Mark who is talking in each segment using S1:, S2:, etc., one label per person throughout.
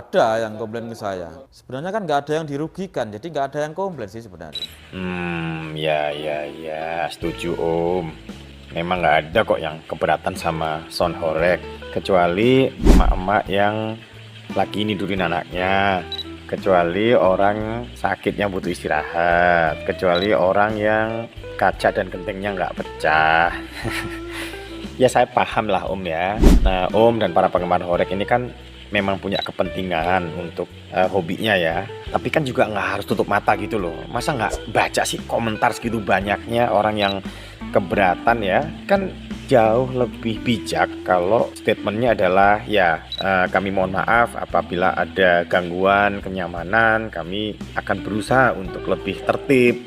S1: ada yang komplain ke saya. Sebenarnya kan nggak ada yang dirugikan, jadi nggak ada yang komplain sih sebenarnya.
S2: Ya, setuju Om. Memang nggak ada kok yang keberatan sama sound horeg, kecuali emak-emak yang lagi nidurin anaknya, kecuali orang sakit yang butuh istirahat, kecuali orang yang kaca dan gentengnya nggak pecah. Ya saya paham lah Om ya. Nah Om dan para penggemar horeg ini kan memang punya kepentingan untuk hobinya ya. Tapi kan juga nggak harus tutup mata gitu loh. Masa nggak baca sih komentar segitu banyaknya orang yang keberatan ya. Kan jauh lebih bijak kalau statementnya adalah ya kami mohon maaf apabila ada gangguan kenyamanan, kami akan berusaha untuk lebih tertib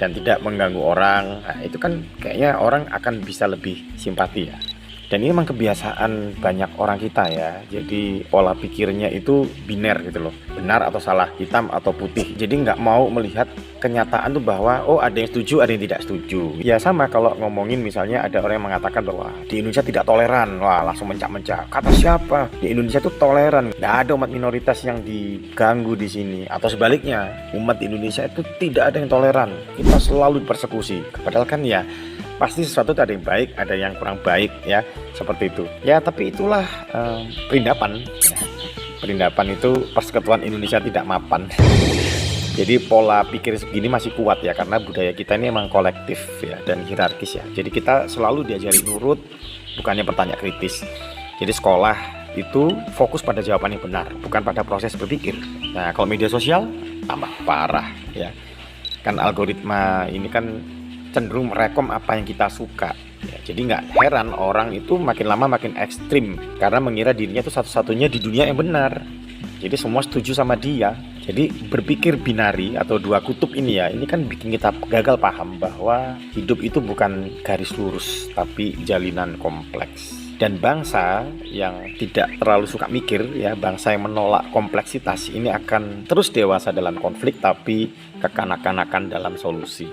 S2: dan tidak mengganggu orang. Nah, itu kan kayaknya orang akan bisa lebih simpati ya. Dan ini memang kebiasaan banyak orang kita ya. Jadi pola pikirnya itu biner gitu loh, benar atau salah, hitam atau putih. Jadi nggak mau melihat kenyataan tuh bahwa oh ada yang setuju, ada yang tidak setuju. Ya sama kalau ngomongin misalnya ada orang yang mengatakan bahwa di Indonesia tidak toleran, wah langsung mencak-mencak. Kata siapa? Di Indonesia tuh toleran. Nggak ada umat minoritas yang diganggu di sini. Atau sebaliknya, umat di Indonesia itu tidak ada yang toleran. Kita selalu dipersekusi. Padahal kan ya pasti sesuatu ada yang baik, ada yang kurang baik ya, seperti itu. Ya tapi itulah perindapan. Ya. Perindapan itu persekutuan Indonesia tidak mapan. Jadi pola pikir segini masih kuat ya, karena budaya kita ini emang kolektif ya dan hierarkis ya. Jadi kita selalu diajari nurut, bukannya bertanya kritis. Jadi sekolah itu fokus pada jawaban yang benar, bukan pada proses berpikir. Nah kalau media sosial tambah parah ya. Kan algoritma ini kan cenderung merekom apa yang kita suka ya, jadi nggak heran orang itu makin lama makin ekstrim karena mengira dirinya itu satu-satunya di dunia yang benar. Jadi semua setuju sama dia. Jadi berpikir binari atau dua kutub ini ya, ini kan bikin kita gagal paham bahwa hidup itu bukan garis lurus tapi jalinan kompleks. Dan bangsa yang tidak terlalu suka mikir ya, bangsa yang menolak kompleksitas ini akan terus dewasa dalam konflik tapi kekanak-kanakan dalam solusi.